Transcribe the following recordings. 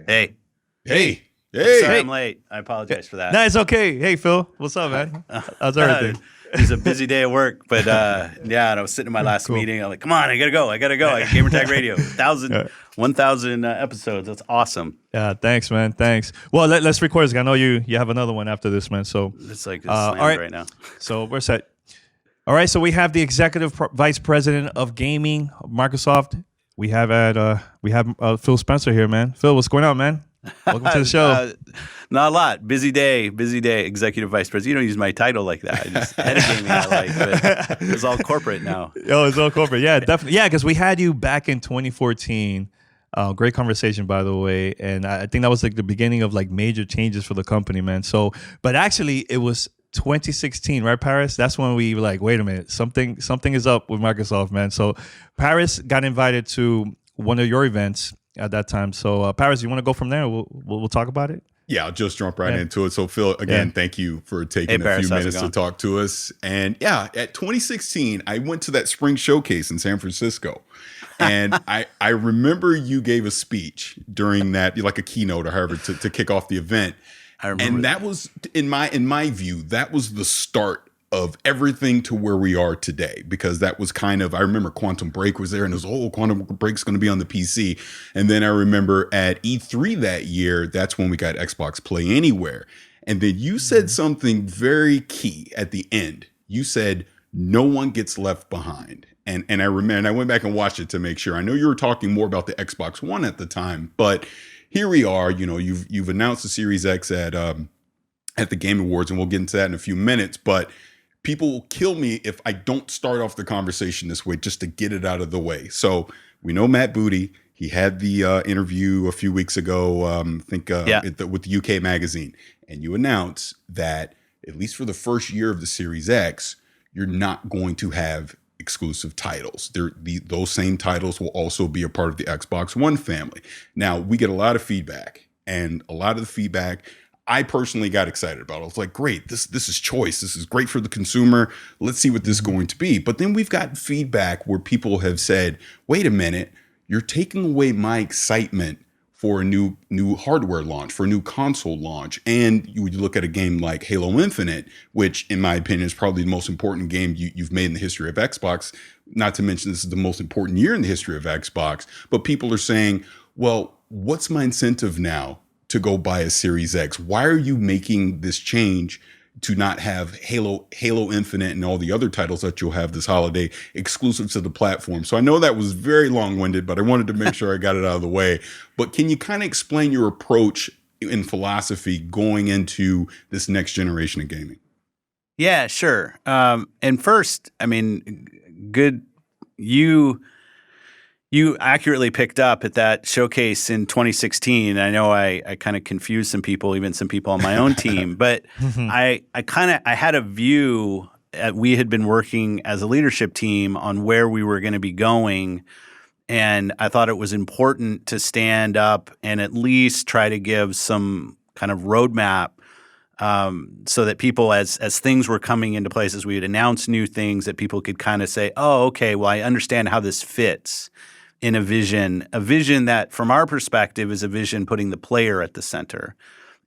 Hey. Hey. Sorry I'm late. I apologize for that. No, it's okay. Hey, Phil. What's up, man? How's everything? It was a busy day at work, but and I was sitting in my last meeting. I'm like, come on, I gotta go. I got Gamertag Radio, 1,000 episodes. That's awesome. Yeah, thanks, man. Thanks. Well, let's record this. I know you have another one after this, man. So it's like all right now. So we're set. All right. So we have the executive vice president of gaming, Microsoft. We have Phil Spencer here, man. Phil, what's going on, man? Welcome to the show. Not a lot. Busy day. Executive vice president. You don't use my title like that. I just head of gaming. But it's all corporate now. Oh, it's all corporate. Yeah, definitely. Yeah, because we had you back in 2014. Great conversation, by the way. And I think that was like the beginning of like major changes for the company, man. So, but actually, it was 2016, right, Paris? That's when we were like, wait a minute, something is up with Microsoft, man. So, Paris got invited to one of your events at that time. So, Paris, you want to go from there? We'll talk about it. Yeah, I'll just jump right into it. So, Phil, again, thank you for taking a few minutes to talk to us. And yeah, at 2016, I went to that spring showcase in San Francisco. And I remember you gave a speech during that, like a keynote or however, to kick off the event. And that was, in my view, that was the start of everything to where we are today, because that was kind of, I remember Quantum Break was there and it was, Quantum Break's going to be on the PC. And then I remember at E3 that year, that's when we got Xbox Play Anywhere. And then you said something very key at the end. You said, no one gets left behind. And I remember, and I went back and watched it to make sure. I know you were talking more about the Xbox One at the time, but here we are. You know, you've announced the Series X at the Game Awards, and we'll get into that in a few minutes. But people will kill me if I don't start off the conversation this way, just to get it out of the way. So we know Matt Booty. He had the interview a few weeks ago, with the UK magazine, and you announced that at least for the first year of the Series X, you're not going to have exclusive titles. Those same titles will also be a part of the Xbox One family. Now, we get a lot of feedback, and a lot of the feedback I personally got excited about. I was like, great, this is choice. This is great for the consumer. Let's see what this is going to be. But then we've gotten feedback where people have said, wait a minute, you're taking away my excitement for a new hardware launch, for a new console launch. And you would look at a game like Halo Infinite, which in my opinion is probably the most important game you've made in the history of Xbox. Not to mention this is the most important year in the history of Xbox. But people are saying, well, what's my incentive now to go buy a Series X? Why are you making this change to not have Halo Infinite and all the other titles that you'll have this holiday exclusive to the platform? So I know that was very long-winded, but I wanted to make sure I got it out of the way. But can you kind of explain your approach in philosophy going into this next generation of gaming? Yeah, sure. And first, I mean, good. You accurately picked up at that showcase in 2016. I know I kind of confused some people, even some people on my own team, but I had a view. We had been working as a leadership team on where we were going to be going, and I thought it was important to stand up and at least try to give some kind of roadmap, so that people, as things were coming into place, as we would announce new things, that people could kind of say, oh, okay, well, I understand how this fits in a vision that from our perspective is a vision putting the player at the center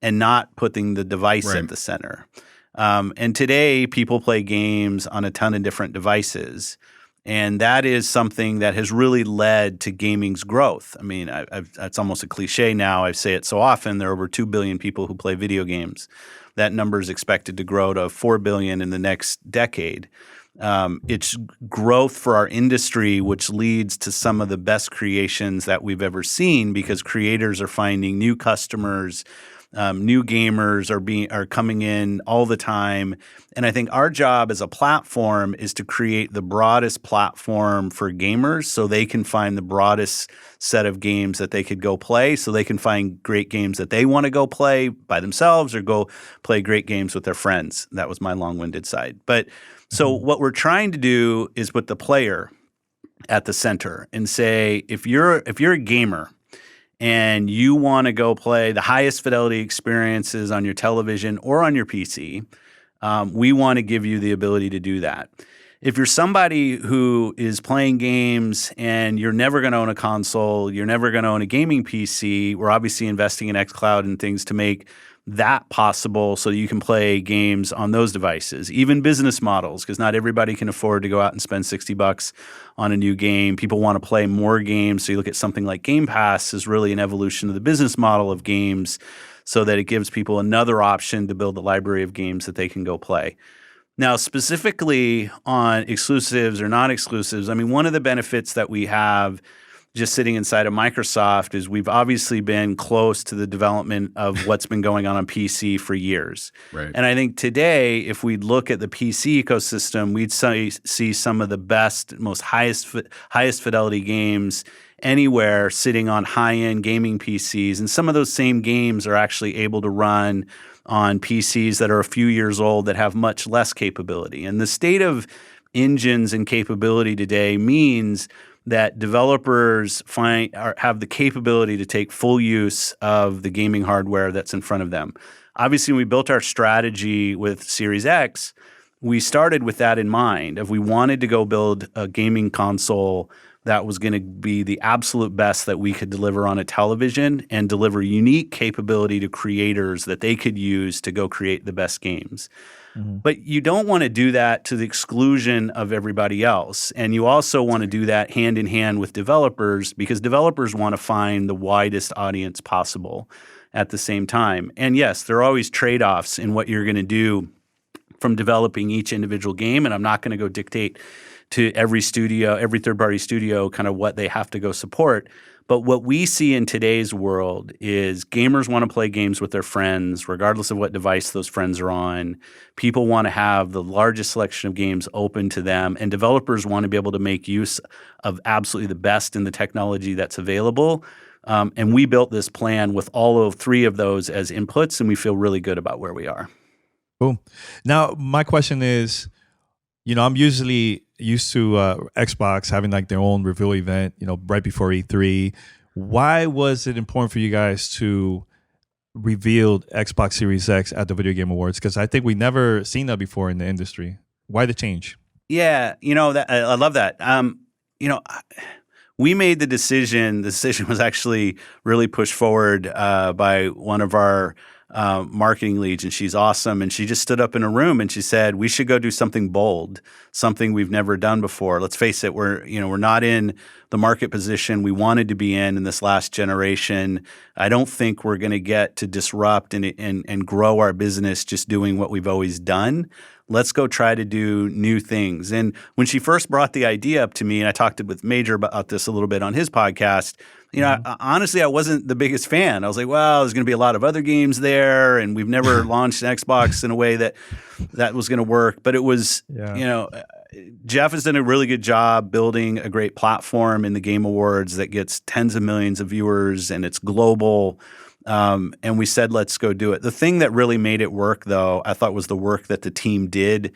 and not putting the device at the center. And today people play games on a ton of different devices. And that is something that has really led to gaming's growth. I mean, it's almost a cliche now. I say it so often. There are over 2 billion people who play video games. That number is expected to grow to 4 billion in the next decade. It's growth for our industry, which leads to some of the best creations that we've ever seen, because creators are finding new customers, new gamers are coming in all the time. And I think our job as a platform is to create the broadest platform for gamers so they can find the broadest set of games that they could go play, so they can find great games that they want to go play by themselves or go play great games with their friends. That was my long-winded side. But so what we're trying to do is put the player at the center and say, if you're a gamer and you want to go play the highest fidelity experiences on your television or on your PC, we want to give you the ability to do that. if you're somebody who is playing games and you're never going to own a console, you're never going to own a gaming PC, we're obviously investing in xCloud and things to make that possible so you can play games on those devices. Even business models, because not everybody can afford to go out and spend $60 on a new game. People want to play more games. So you look at something like Game Pass is really an evolution of the business model of games so that it gives people another option to build a library of games that they can go play. Now, specifically on exclusives or non-exclusives, I mean, one of the benefits that we have just sitting inside of Microsoft is we've obviously been close to the development of what's been going on PC for years. Right. And I think today, if we look at the PC ecosystem, we'd see some of the best, most highest fidelity games anywhere sitting on high-end gaming PCs. And some of those same games are actually able to run on PCs that are a few years old that have much less capability. And the state of engines and capability today means that developers have the capability to take full use of the gaming hardware that's in front of them. Obviously, when we built our strategy with Series X, we started with that in mind. If we wanted to go build a gaming console that was going to be the absolute best that we could deliver on a television and deliver unique capability to creators that they could use to go create the best games. Mm-hmm. But you don't want to do that to the exclusion of everybody else. And you also want to do that hand in hand with developers because developers want to find the widest audience possible at the same time. And yes, there are always trade-offs in what you're going to do from developing each individual game. And I'm not going to go dictate to every studio, every third-party studio, kind of what they have to go support. But what we see in today's world is gamers want to play games with their friends, regardless of what device those friends are on. People want to have the largest selection of games open to them, and developers want to be able to make use of absolutely the best in the technology that's available. And we built this plan with all of three of those as inputs, and we feel really good about where we are. Cool. Now, my question is, I'm usually used to Xbox having like their own reveal event, right before E3. Why was it important for you guys to reveal Xbox Series X at the Video Game Awards? Because I think we've never seen that before in the industry. Why the change? Yeah, I love that. We made the decision. The decision was actually really pushed forward by one of our marketing leads, and she's awesome. And she just stood up in a room and she said, "We should go do something bold, something we've never done before." Let's face it, we're not in the market position we wanted to be in this last generation. I don't think we're going to get to disrupt and grow our business just doing what we've always done. Let's go try to do new things. And when she first brought the idea up to me, and I talked with Major about this a little bit on his podcast, honestly, I wasn't the biggest fan. I was like, well, there's going to be a lot of other games there, and we've never launched an Xbox in a way that was going to work. But it was, Jeff has done a really good job building a great platform in the Game Awards that gets tens of millions of viewers, and it's global. And we said, let's go do it. The thing that really made it work, though, I thought was the work that the team did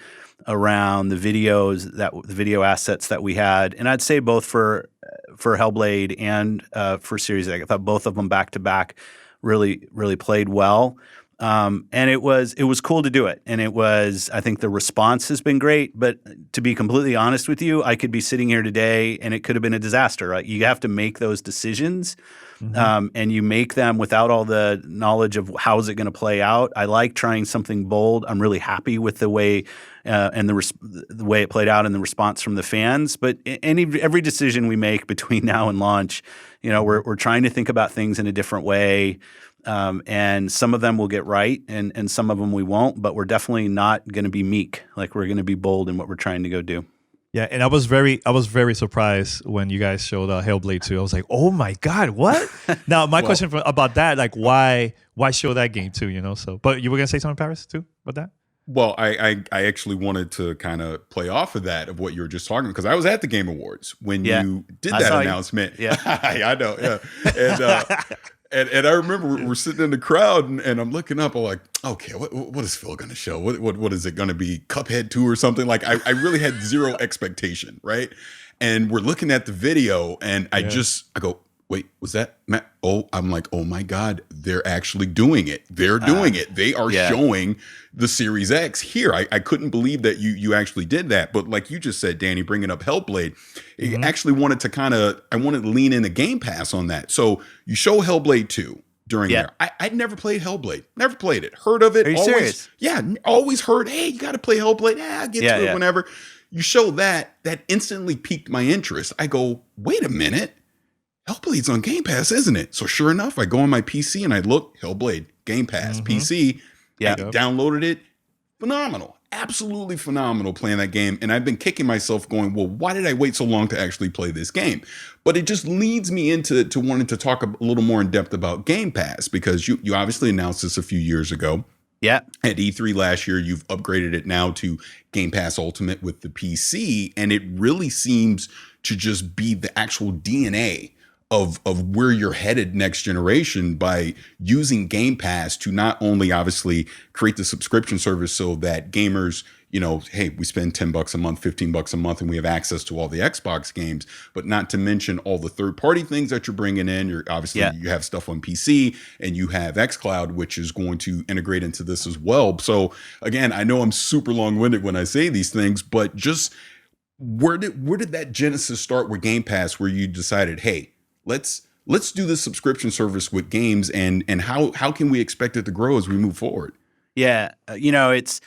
around the video assets that we had. And I'd say both for Hellblade and for Series X. I thought both of them back to back really, really played well. And it was cool to do it. And I think the response has been great. But to be completely honest with you, I could be sitting here today and it could have been a disaster. Right? You have to make those decisions. And you make them without all the knowledge of how is it going to play out. I like trying something bold. I'm really happy with the way and the way it played out and the response from the fans. But every decision we make between now and launch, we're trying to think about things in a different way. And some of them we'll get right, and some of them we won't. But we're definitely not going to be meek. Like, we're going to be bold in what we're trying to go do. Yeah, and I was very surprised when you guys showed Hellblade 2. I was like, oh my God, what? Now, my question about that, like, why show that game too, So, but you were going to say something, Paris, too, about that? Well, I actually wanted to kind of play off of that, of what you were just talking about, because I was at the Game Awards when you did that announcement. Yeah. I know, yeah. And I remember we're sitting in the crowd and I'm looking up. I'm like, okay, what is Phil going to show? What is it going to be? Cuphead 2 or something? Like, I really had zero expectation, right? And we're looking at the video and I go, wait, was that Matt? Oh, I'm like, oh my God, they're actually doing it. They're doing it. They are showing the Series X here. I couldn't believe that you actually did that. But like you just said, Danny, bringing up Hellblade, I actually wanted to lean into Game Pass on that. So you show Hellblade 2 during there. I'd never played Hellblade. Never played it. Heard of it. Are you always, serious? Yeah, always heard, hey, you got to play Hellblade. Yeah, I'll get to it whenever. You show that instantly piqued my interest. I go, wait a minute. Hellblade's on Game Pass, isn't it? So sure enough, I go on my PC and I look, Hellblade, Game Pass, PC. I downloaded it. Phenomenal. Absolutely phenomenal playing that game. And I've been kicking myself going, well, why did I wait so long to actually play this game? But it just leads me into wanting to talk a little more in depth about Game Pass, because you obviously announced this a few years ago. Yeah. At E3 last year, you've upgraded it now to Game Pass Ultimate with the PC. And it really seems to just be the actual DNA of where you're headed next generation, by using Game Pass to not only obviously create the subscription service so that gamers, hey, we spend $10 a month, $15 a month, and we have access to all the Xbox games, but not to mention all the third-party things that you're bringing in. You're obviously you have stuff on PC, and you have xCloud, which is going to integrate into this as well. So again, I know I'm super long-winded when I say these things, but just where did that genesis start with Game Pass, where you decided, hey, let's do this subscription service with games, and how can we expect it to grow as we move forward? Yeah, it's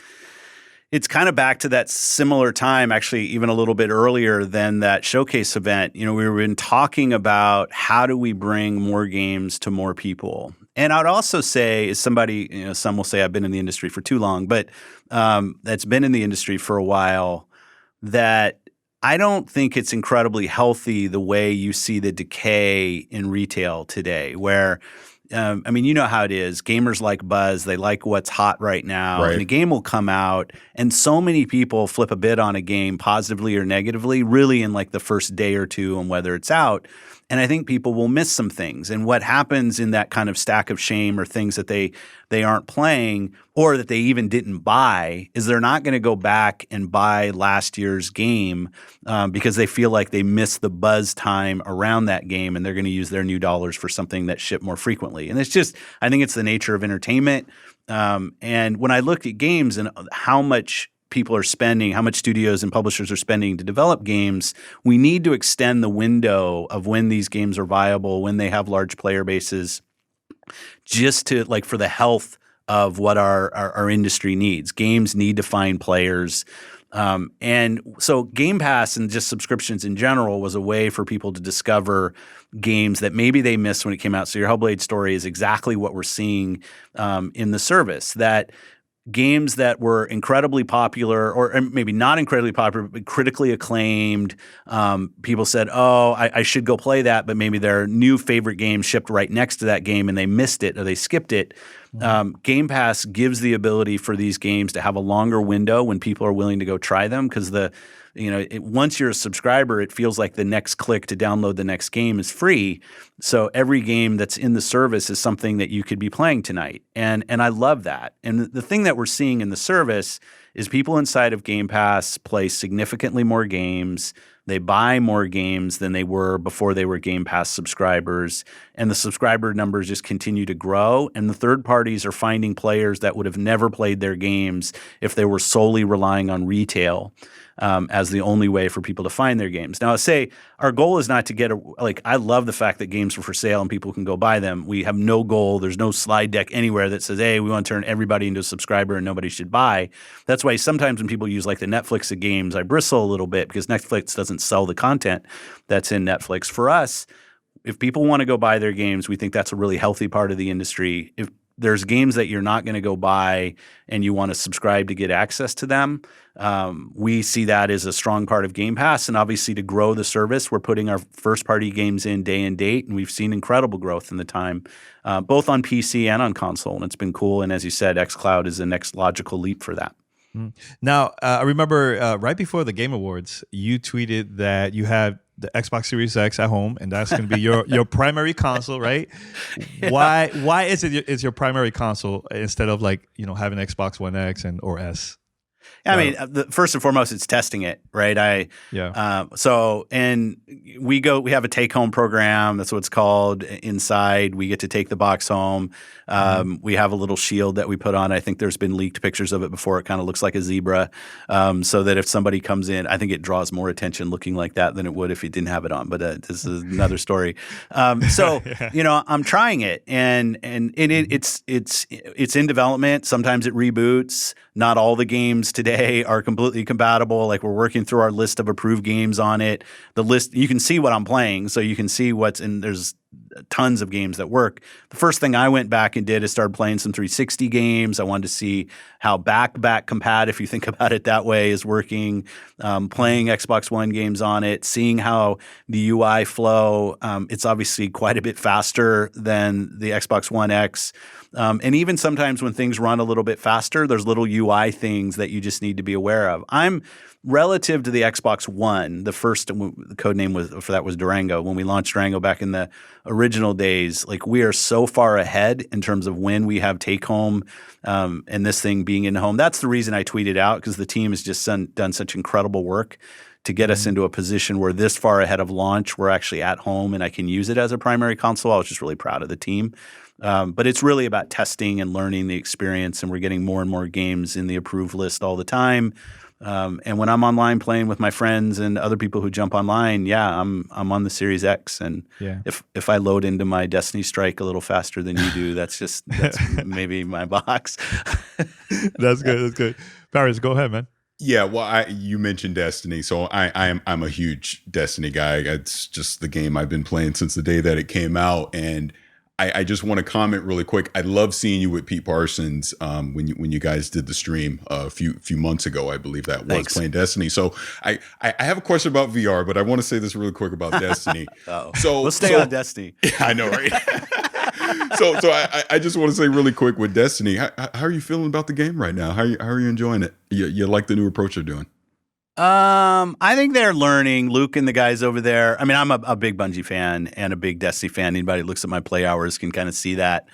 kind of back to that similar time, actually, even a little bit earlier than that showcase event. We've been talking about how do we bring more games to more people. And I'd also say, as somebody, some will say I've been in the industry for too long, but that's been in the industry for a while, that I don't think it's incredibly healthy the way you see the decay in retail today, where, you know how it is. Gamers like buzz. They like what's hot right now. Right. And a game will come out, and so many people flip a bid on a game positively or negatively, really in like the first day or two on whether it's out. And I think people will miss some things. And what happens in that kind of stack of shame, or things that they aren't playing, or that they even didn't buy, is they're not going to go back and buy last year's game because they feel like they missed the buzz time around that game, and they're going to use their new dollars for something that shipped more frequently. And it's just, I think it's the nature of entertainment. And when I looked at games and how much people are spending, how much studios and publishers are spending to develop games, we need to extend the window of when these games are viable, when they have large player bases, just to for the health of what our industry needs. Games need to find players. And so Game Pass and just subscriptions in general was a way for people to discover games that maybe they missed when it came out. So your Hellblade story is exactly what we're seeing in the service, that games that were incredibly popular, or maybe not incredibly popular, but critically acclaimed. People said, oh, I should go play that, but maybe their new favorite game shipped right next to that game and they missed it or they skipped it. Game Pass gives the ability for these games to have a longer window when people are willing to go try them, because once you're a subscriber, it feels like the next click to download the next game is free. So every game that's in the service is something that you could be playing tonight. And I love that. And the thing that we're seeing in the service is people inside of Game Pass play significantly more games. They buy more games than they were before they were Game Pass subscribers. And the subscriber numbers just continue to grow. And the third parties are finding players that would have never played their games if they were solely relying on retail as the only way for people to find their games. Now, I say our goal is not to get I love the fact that games are for sale and people can go buy them. We have no goal. There's no slide deck anywhere that says, hey, we want to turn everybody into a subscriber and nobody should buy. That's why sometimes when people use the Netflix of games, I bristle a little bit, because Netflix doesn't sell the content that's in Netflix. For us, if people want to go buy their games, we think that's a really healthy part of the industry. If there's games that you're not going to go buy and you want to subscribe to get access to them, we see that as a strong part of Game Pass. And obviously, to grow the service, we're putting our first-party games in day and date, and we've seen incredible growth in the time, both on PC and on console, and it's been cool. And as you said, xCloud is the next logical leap for that. Now, I remember right before the Game Awards, you tweeted that you have the Xbox Series X at home, and that's going to be your primary console, right? Yeah. Why is it your primary console instead of having Xbox One X or S? I mean, first and foremost, it's testing it, right? And we have a take-home program. That's what it's called. Inside, we get to take the box home. We have a little shield that we put on. I think there's been leaked pictures of it before. It kind of looks like a zebra, so that if somebody comes in, I think it draws more attention looking like that than it would if it didn't have it on. But this is another story. I'm trying it, and it's in development. Sometimes it reboots. Not all the games today are completely compatible. Like, we're working through our list of approved games on it. The list, you can see what I'm playing, so you can see what's in. There's tons of games that work. The first thing I went back and did is started playing some 360 games. I wanted to see how back compat, if you think about it that way, is working. Playing Xbox One games on it, seeing how the UI flow. It's obviously quite a bit faster than the Xbox One X. And even sometimes when things run a little bit faster, there's little UI things that you just need to be aware of. I'm relative to the Xbox One. The first code name for that was Durango. When we launched Durango back in the original days, like, we are so far ahead in terms of when we have take home and this thing being in home. That's the reason I tweeted out, because the team has just done such incredible work to get us into a position where this far ahead of launch, we're actually at home and I can use it as a primary console. I was just really proud of the team. But it's really about testing and learning the experience, and we're getting more and more games in the approved list all the time. And when I'm online playing with my friends and other people who jump online, I'm on the Series X. And if I load into my Destiny Strike a little faster than you do, that's maybe my box. That's good. That's good. Paris, go ahead, man. Yeah, well, you mentioned Destiny, so I'm a huge Destiny guy. It's just the game I've been playing since the day that it came out, and I just want to comment really quick. I love seeing you with Pete Parsons when you guys did the stream a few months ago, I believe that was. Thanks. Playing Destiny. So I have a question about VR, but I want to say this really quick about Destiny. So we'll stay on Destiny. Yeah, I know, right? So I just want to say really quick with Destiny, how are you feeling about the game right now? How are you enjoying it? You like the new approach they're doing? I think they're learning. Luke and the guys over there. I mean, I'm a big Bungie fan and a big Destiny fan. Anybody who looks at my play hours can kind of see that.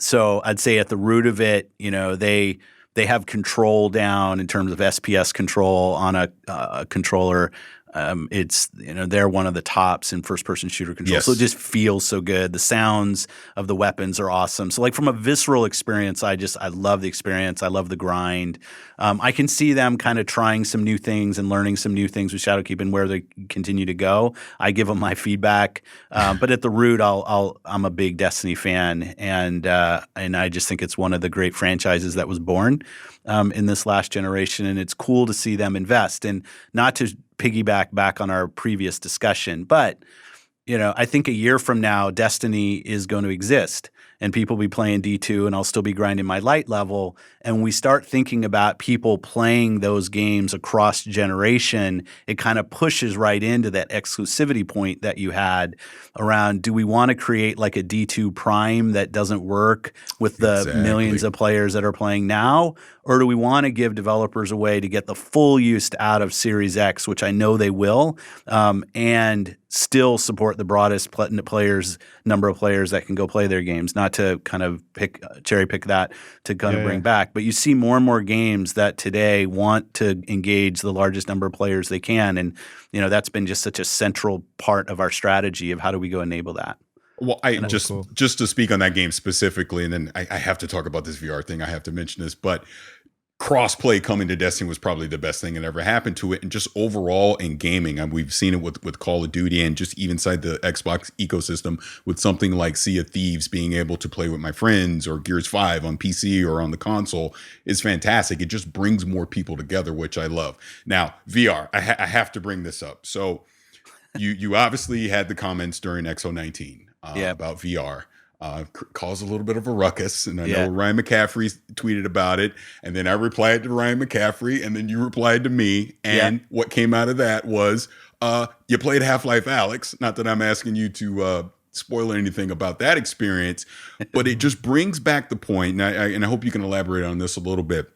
So I'd say at the root of it, they have control down in terms of SPS control on a controller. It's they're one of the tops in first-person shooter control, so it just feels so good. The sounds of the weapons are awesome. So, like, from a visceral experience, I love the experience. I love the grind. I can see them kind of trying some new things and learning some new things with Shadowkeep and where they continue to go. I give them my feedback, but at the root, I'm a big Destiny fan, and I just think it's one of the great franchises that was born in this last generation, and it's cool to see them invest. And not to piggyback back on our previous discussion, but I think a year from now, Destiny is going to exist and people will be playing D2 and I'll still be grinding my light level. And we start thinking about people playing those games across generation, it kind of pushes right into that exclusivity point that you had around, do we want to create like a D2 Prime that doesn't work with the millions of players that are playing now? Or do we want to give developers a way to get the full use out of Series X, which I know they will, and still support the broadest number of players that can go play their games? Not to kind of cherry pick that to kind of bring back, but you see more and more games that today want to engage the largest number of players they can, and that's been just such a central part of our strategy of how do we go enable that. Well, just to speak on that game specifically, and then I have to talk about this VR thing. I have to mention this, but crossplay coming to Destiny was probably the best thing that ever happened to it. And just overall in gaming, we've seen it with Call of Duty and just even inside the Xbox ecosystem with something like Sea of Thieves, being able to play with my friends, or Gears 5 on PC or on the console is fantastic. It just brings more people together, which I love. Now, VR, I have to bring this up. So you obviously had the comments during XO19 about VR. Caused a little bit of a ruckus, and I know Ryan McCaffrey tweeted about it, and then I replied to Ryan McCaffrey, and then you replied to me, and what came out of that was you played Half-Life Alyx. Not that I'm asking you to spoil anything about that experience, but it just brings back the point, and I hope you can elaborate on this a little bit.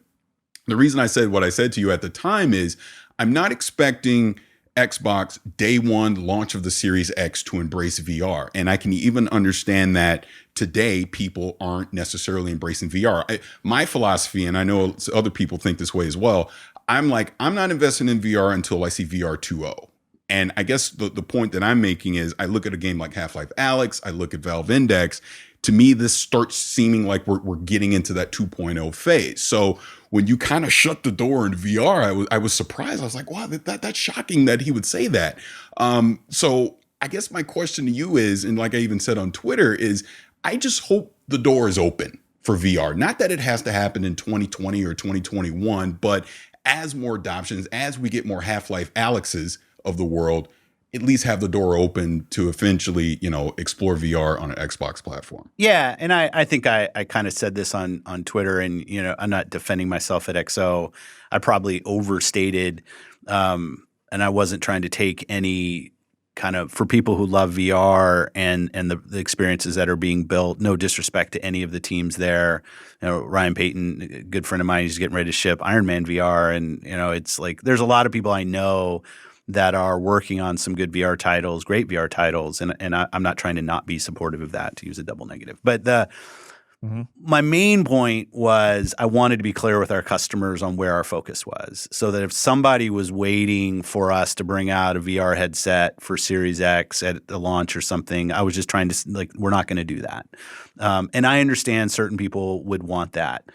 The reason I said what I said to you at the time is I'm not expecting Xbox day one launch of the Series X to embrace VR. And I can even understand that today people aren't necessarily embracing VR. My philosophy, and I know other people think this way as well, I'm like, I'm not investing in VR until I see VR 2.0. And I guess the point that I'm making is I look at a game like Half-Life Alyx, I look at Valve Index. To me, this starts seeming like we're getting into that 2.0 phase. So when you kind of shut the door in VR, I was surprised. I was like, wow, that's shocking that he would say that. So I guess my question to you is, and like I even said on Twitter, is I just hope the door is open for VR. Not that it has to happen in 2020 or 2021, but as more adoptions, as we get more Half-Life Alyxes of the world, at least have the door open to eventually, explore VR on an Xbox platform. Yeah, and I think I kind of said this on Twitter, and I'm not defending myself at XO. I probably overstated, and I wasn't trying to take any kind of, for people who love VR and the experiences that are being built. No disrespect to any of the teams there. Ryan Payton, a good friend of mine, he's getting ready to ship Iron Man VR, and it's like there's a lot of people I know that are working on some good VR titles, great VR titles, and I'm not trying to not be supportive of that, to use a double negative. But my main point was I wanted to be clear with our customers on where our focus was, so that if somebody was waiting for us to bring out a VR headset for Series X at the launch or something, I was just trying to we're not going to do that. And I understand certain people would want that.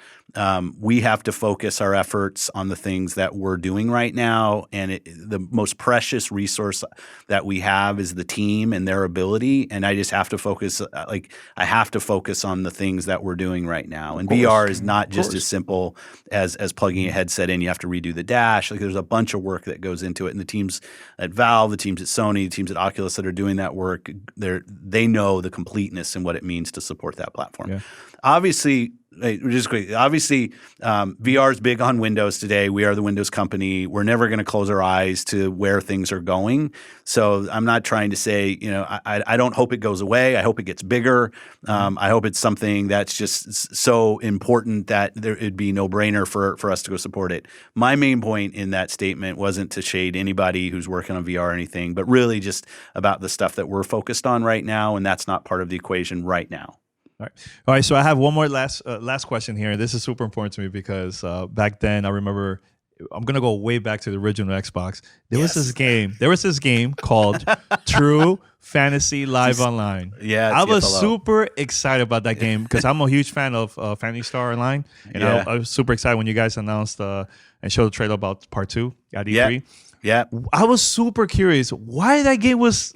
We have to focus our efforts on the things that we're doing right now, and the most precious resource that we have is the team and their ability. And I just have to focus. I have to focus on the things that we're doing right now. And VR is not just as simple as plugging a headset in. You have to redo the dash. There's a bunch of work that goes into it. And the teams at Valve, the teams at Sony, the teams at Oculus that are doing that work, they know the completeness and what it means to support that platform. Yeah. Obviously, just quickly, VR is big on Windows today. We are the Windows company. We're never going to close our eyes to where things are going. So I'm not trying to say, I don't hope it goes away. I hope it gets bigger. I hope it's something that's just so important that it'd be no brainer for us to go support it. My main point in that statement wasn't to shade anybody who's working on VR or anything, but really just about the stuff that we're focused on right now, and that's not part of the equation right now. All right. So I have one more last question here. This is super important to me because back then I remember, I'm gonna go way back to the original Xbox. There was this game called True Fantasy Live Online. Yeah, I was super excited about that game because I'm a huge fan of Phantasy Star Online, and I was super excited when you guys announced and showed the trailer about Part 2 at E3. Yeah, I was super curious why that game was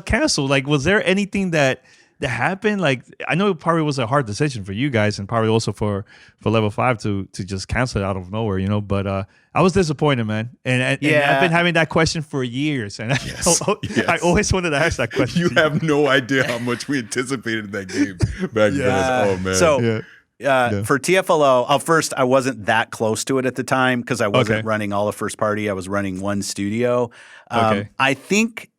canceled. Was there anything that happened? I know it probably was a hard decision for you guys and probably also for Level 5 to just cancel it out of nowhere, but I was disappointed, man. And I've been having that question for years, and I always wanted to ask that question. You have no idea how much we anticipated that game back then. Oh man. So for TFLO, first, I wasn't that close to it at the time because I wasn't running all of first party. I was running one studio. I think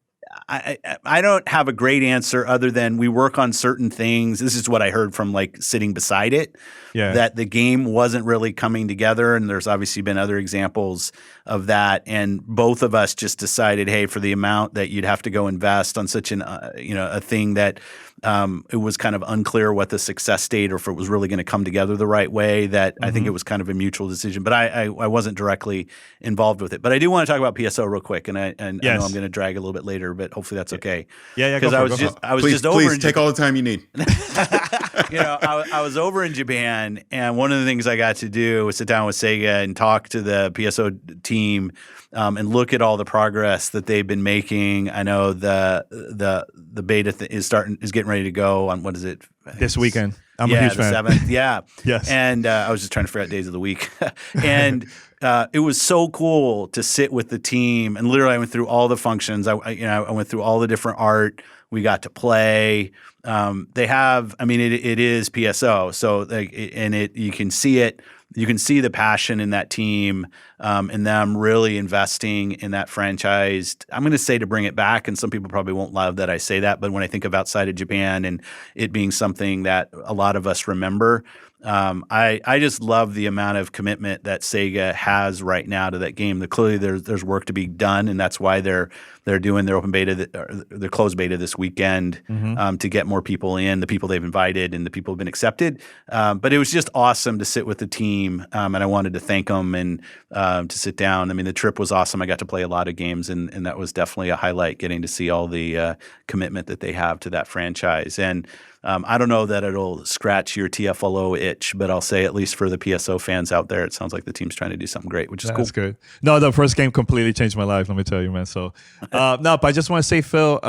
I don't have a great answer other than we work on certain things. This is what I heard from sitting beside it, that the game wasn't really coming together. And there's obviously been other examples of that. And both of us just decided, hey, for the amount that you'd have to go invest on such a thing that it was kind of unclear what the success state or if it was really going to come together the right way, that I think it was kind of a mutual decision. But I wasn't directly involved with it. But I do want to talk about PSO real quick, and I know I'm going to drag a little bit later, but hopefully that's okay. Yeah. Because I was just over. Please take all the time you need. I was over in Japan, and one of the things I got to do was sit down with Sega and talk to the PSO team and look at all the progress that they've been making. I know the beta is getting ready to go on, what is it? This weekend. I'm a huge fan. 7th. Yeah. Yes. And I was just trying to figure out days of the week. And it was so cool to sit with the team, and literally I went through all the functions. I went through all the different art. We got to play. they have. I mean, it is PSO, so you can see it. You can see the passion in that team, and them really investing in that franchise. I'm going to say to bring it back, and some people probably won't love that I say that, but when I think of outside of Japan and it being something that a lot of us remember, I just love the amount of commitment that Sega has right now to that game. Clearly, there's work to be done, and that's why they're doing their open beta, their closed beta this weekend, to get more people in, the people they've invited and the people who've been accepted. But it was just awesome to sit with the team, and I wanted to thank them and to sit down. I mean, the trip was awesome. I got to play a lot of games, and that was definitely a highlight, getting to see all the commitment that they have to that franchise. And I don't know that it'll scratch your TFLO itch, but I'll say, at least for the PSO fans out there, it sounds like the team's trying to do something great, which is cool. That's good. No, the first game completely changed my life, let me tell you, man. So, no, but I just want to say, Phil,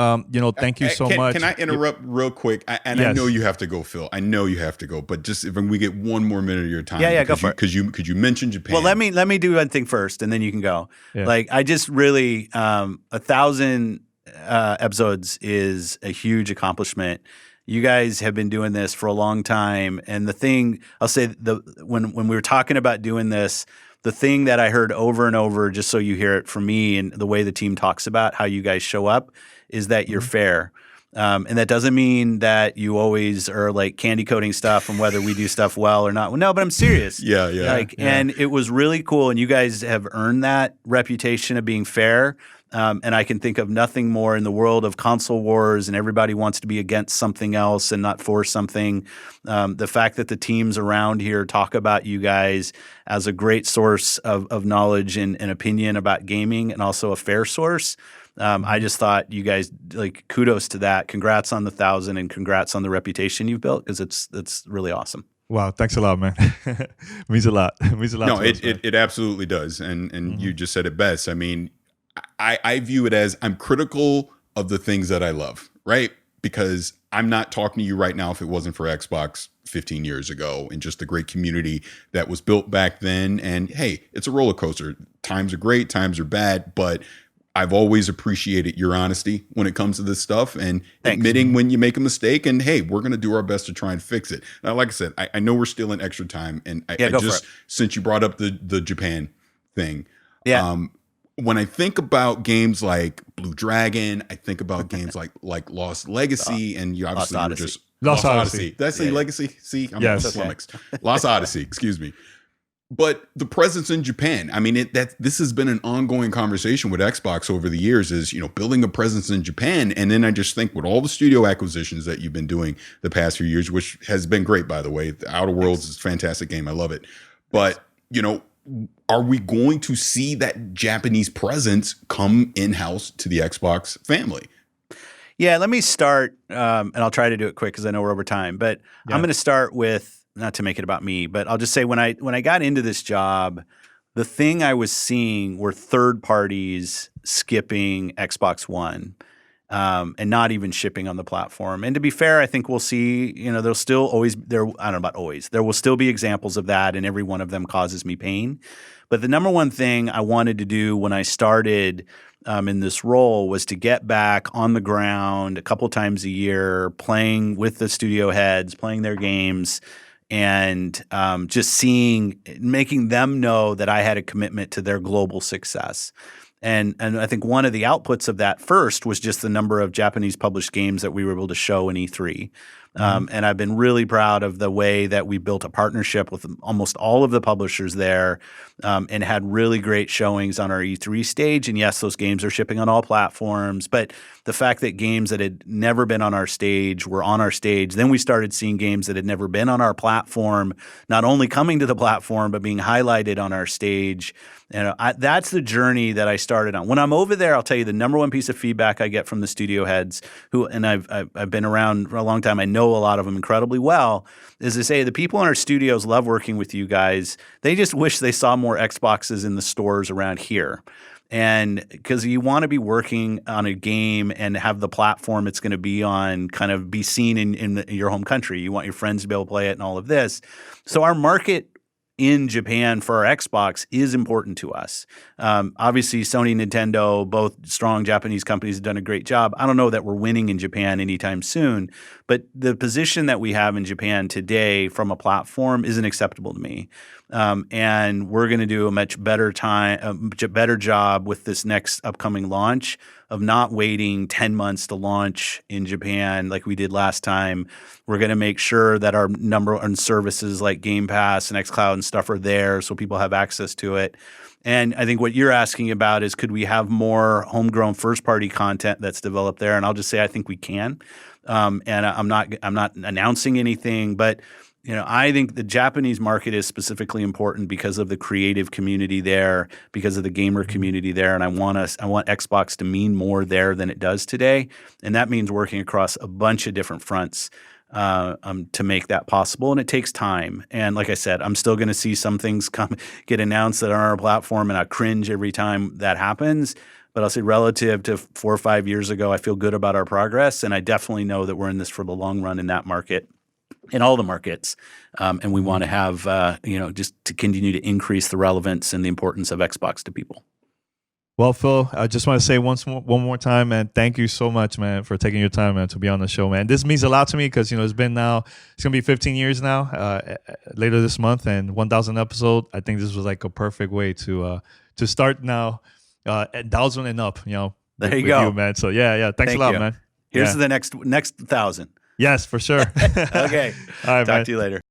thank you so much. Can I interrupt real quick? Yes. I know you have to go, Phil. I know you have to go, but just if we get one more minute of your time. Yeah, go for it. Because you mentioned Japan. Well, let me do one thing first, and then you can go. Yeah. Like, I just really 1,000 episodes is a huge accomplishment. You guys have been doing this for a long time, and the thing I'll say, when we were talking about doing this, the thing that I heard over and over, just so you hear it from me and the way the team talks about how you guys show up, is that you're fair. And that doesn't mean that you always are like candy coating stuff and whether we do stuff well or not. No, but I'm serious. Yeah. And it was really cool, and you guys have earned that reputation of being fair. And I can think of nothing more in the world of console wars, and everybody wants to be against something else and not for something. The fact that the teams around here talk about you guys as a great source of knowledge and opinion about gaming, and also a fair source. I just thought you guys, like, kudos to that. Congrats on the 1,000, and congrats on the reputation you've built, because it's really awesome. Wow, thanks a lot, man. Means a lot. Means a lot. No, it absolutely does, and you just said it best. I mean, I view it as I'm critical of the things that I love, right? Because I'm not talking to you right now if it wasn't for Xbox 15 years ago and just the great community that was built back then. And hey, it's a roller coaster. Times are great, times are bad, but I've always appreciated your honesty when it comes to this stuff, and admitting when you make a mistake, and hey, we're going to do our best to try and fix it. Now, like I said, I know we're still in extra time, and I just, since you brought up the Japan thing, when I think about games like Blue Dragon, I think about games like Lost Legacy, and you obviously were just Lost Odyssey. Did I say Legacy? See, I'm flummoxed. Lost Odyssey, excuse me. But the presence in Japan, I mean, this has been an ongoing conversation with Xbox over the years, is, building a presence in Japan. And then I just think with all the studio acquisitions that you've been doing the past few years, which has been great, by the way. The Outer Worlds is a fantastic game. I love it. But, are we going to see that Japanese presence come in-house to the Xbox family? Yeah, let me start, and I'll try to do it quick because I know we're over time. But I'm going to start with, not to make it about me, but I'll just say when I got into this job, the thing I was seeing were third parties skipping Xbox One. And not even shipping on the platform. And to be fair, I think we'll see, there'll still always, I don't know about always, there will still be examples of that, and every one of them causes me pain. But the number one thing I wanted to do when I started in this role was to get back on the ground a couple times a year, playing with the studio heads, playing their games, and just making them know that I had a commitment to their global success. And I think one of the outputs of that first was just the number of Japanese published games that we were able to show in E3. And I've been really proud of the way that we built a partnership with almost all of the publishers there, and had really great showings on our E3 stage. And yes, those games are shipping on all platforms, but the fact that games that had never been on our stage were on our stage, then we started seeing games that had never been on our platform, not only coming to the platform, but being highlighted on our stage. That's the journey that I started on. When I'm over there, I'll tell you the number one piece of feedback I get from the studio heads, and I've been around for a long time, I know a lot of them incredibly well, is to say the people in our studios love working with you guys. They just wish they saw more Xboxes in the stores around here. And because you want to be working on a game and have the platform it's going to be on kind of be seen in your home country. You want your friends to be able to play it and all of this. So our market in Japan for our Xbox is important to us. Obviously, Sony, Nintendo, both strong Japanese companies, have done a great job. I don't know that we're winning in Japan anytime soon, but the position that we have in Japan today from a platform isn't acceptable to me. And we're going to do a much better job with this next upcoming launch of not waiting 10 months to launch in Japan like we did last time. We're going to make sure that our number one services like Game Pass and xCloud and stuff are there so people have access to it. And I think what you're asking about is, could we have more homegrown first-party content that's developed there? And I'll just say I think we can. And I'm not announcing anything, but I think the Japanese market is specifically important because of the creative community there, because of the gamer community there, and I want Xbox to mean more there than it does today, and that means working across a bunch of different fronts to make that possible, and it takes time. And like I said, I'm still going to see some things get announced that are on our platform, and I cringe every time that happens. But I'll say relative to 4 or 5 years ago, I feel good about our progress, and I definitely know that we're in this for the long run in that market. In all the markets, and we want to have just to continue to increase the relevance and the importance of Xbox to people. Well, Phil, I just want to say one more time, man, thank you so much, man, for taking your time, man, to be on the show, man. This means a lot to me because it's been now, it's gonna be 15 years now, later this month, and 1,000 episode. I think this was like a perfect way to start now, 1,000 and up. There you go, man. So yeah, thanks a lot, man. Here's the next 1,000. Yes, for sure. Okay. All right, Talk to you later.